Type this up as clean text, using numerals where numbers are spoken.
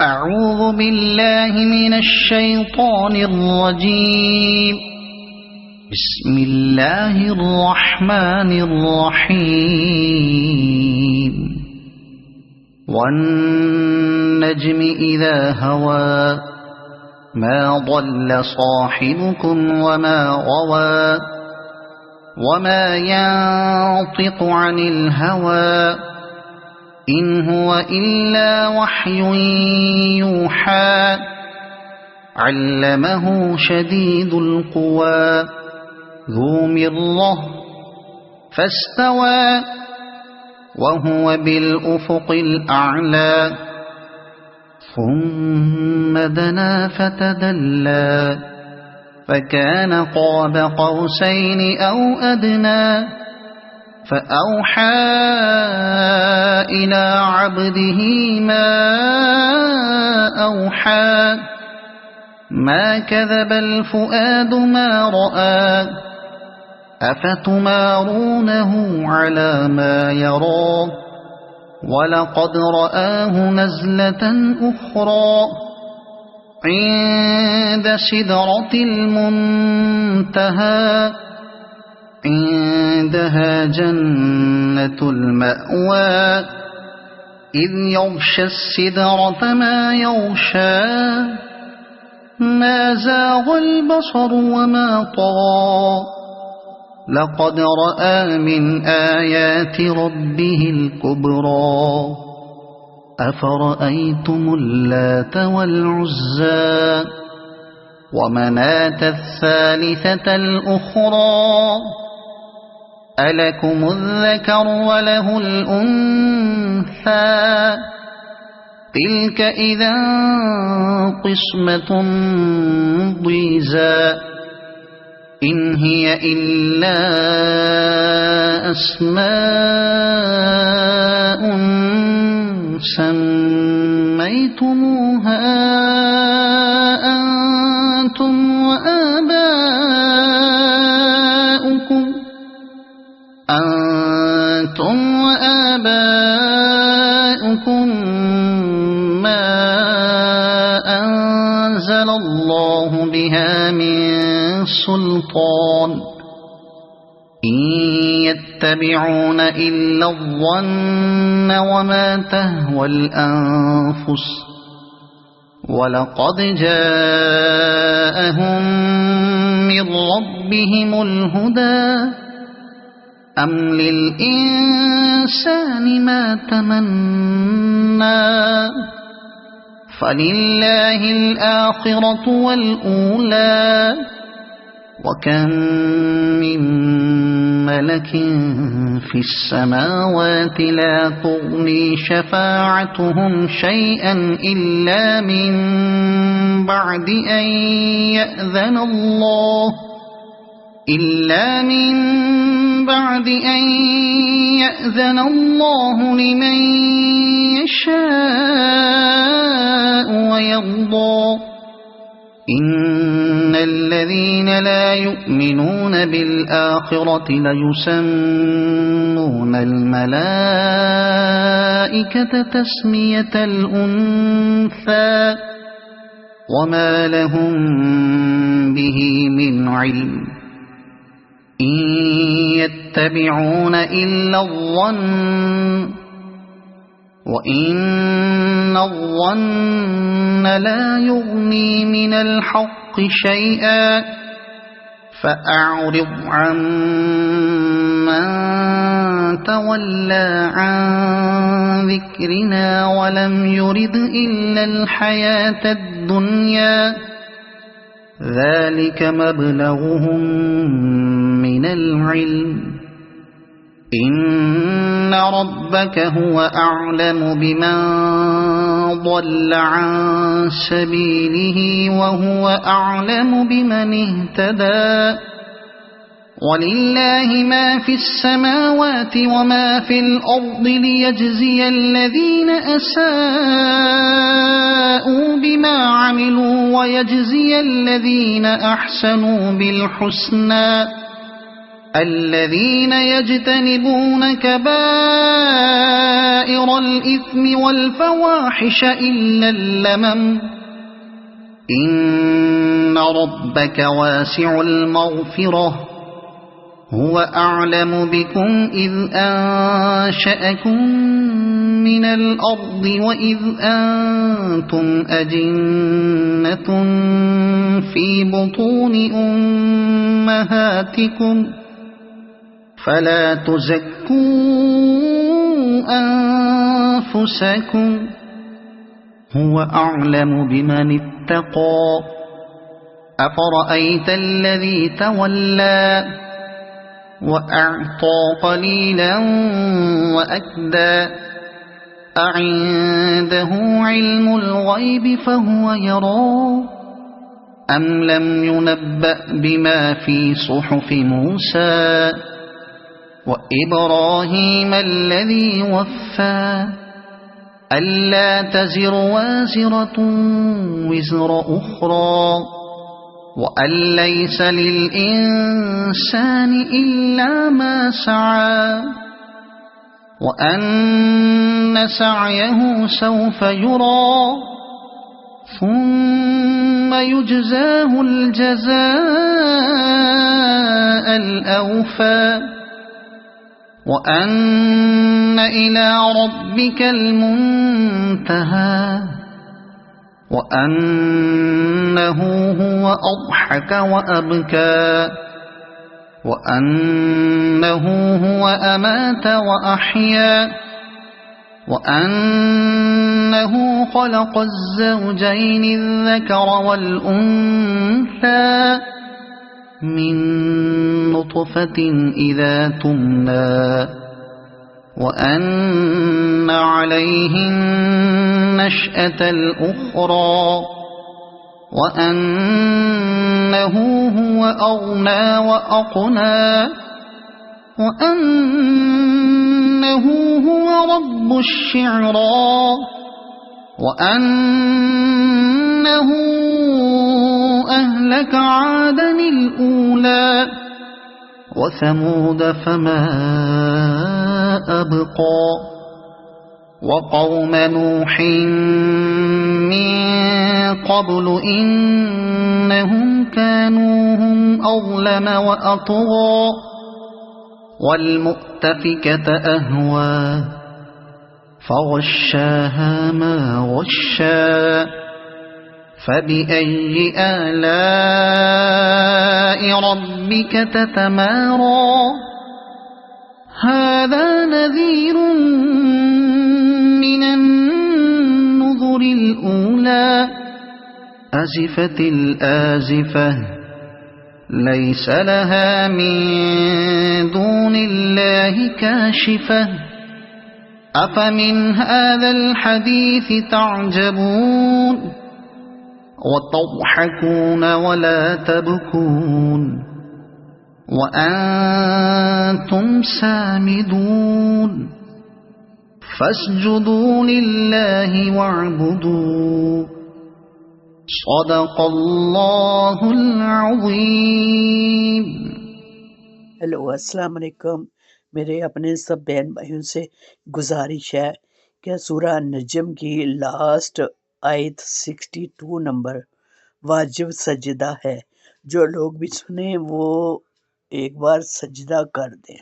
أعوذ بالله من الشيطان الرجيم. بسم الله الرحمن الرحيم. والنجم إذا هوى ما ضل صاحبكم وما غوى وما ينطق عن الهوى إن هو إلا وحي يوحى علمه شديد القوى ذو مرة فاستوى وهو بالأفق الأعلى ثم دنا فتدلى فكان قاب قوسين أو أدنى فأوحى إلى عبده ما أوحى ما كذب الفؤاد ما رأى أفتمارونه على ما يرى ولقد رآه نزلة أخرى عند سدرة المنتهى عندها جنة المأوى إذ يغشى السدرة ما يغشى ما زاغ البصر وما طغى لقد رأى من آيات ربه الكبرى أفرأيتم اللات والعزى ومناة الثالثة الأخرى ألكم الذكر وله الأنثى تلك إذا قسمة ضيزى إن هي إلا أسماء سميتموها أنتم وآباؤكم ما أنزل الله بها من سلطان إن يتبعون إلا الظن وما تهوى الأنفس ولقد جاءهم من ربهم الهدى أم للإنسان ما تمنى فلله الآخرة والأولى وكم من ملك في السماوات لا تغني شفاعتهم شيئا إلا من بعد أن يأذن الله لمن يشاء ويرضى إن الذين لا يؤمنون بالآخرة ليسمون الملائكة تسمية الأنثى وما لهم به من علم إن يتبعون إلا الظن وإن الظن لا يغني من الحق شيئا فأعرض عن من تولى عن ذكرنا ولم يرد إلا الحياة الدنيا ذلك مبلغهم من العلم إن ربك هو أعلم بمن ضل عن سبيله وهو أعلم بمن اهتدى ولله ما في السماوات وما في الأرض ليجزي الذين أساءوا بما عملوا ويجزي الذين أحسنوا بالحسنى الذين يجتنبون كبائر الإثم والفواحش إلا اللمم إن ربك واسع المغفرة هو أعلم بكم إذ أنشأكم من الأرض وإذ أنتم أجنة في بطون أمهاتكم فلا تزكوا أنفسكم هو أعلم بمن اتقى أفرأيت الذي تولى وأعطى قليلا وأكدى أعنده علم الغيب فهو يرى أم لم ينبأ بما في صحف موسى وإبراهيم الذي وفى ألا تزر وازرة وزر أخرى وأن ليس للإنسان إلا ما سعى وأن سعيه سوف يرى ثم يجزاه الجزاء الأوفى وأن إلى ربك المنتهى وأنه هو أضحك وأبكى وأنه هو أمات وأحيا وأنه خلق الزوجين الذكر والأنثى من نطفة إذا تمنى وأن عليه النشأة الأخرى وأنه هو أغنى وأقنى وأنه هو رب الشعرى وأنه أهلك عادا الأولى وثمود فما أبقى وقوم نوح من قبل إنهم كانوا هم أظلم وأطغى والمؤتفكة أهوى فغشاها ما غشا فبأي آلاء ربك تتمارى هذا نذير من النذر الأولى أزفت الآزفة ليس لها من دون الله كاشفة أفمن هذا الحديث تعجبون وتضحكون ولا تبكون وأنتم سامدون فاسجدوا لله واعبدوا صدق اللہ العظیم۔ ہیلو السلام علیکم، میرے اپنے سب بہن بھائیوں سے گزارش ہے کہ سورہ نجم کی لاسٹ آیت 62 نمبر واجب سجدہ ہے، جو لوگ بھی سنیں وہ ایک بار سجدہ کر دیں۔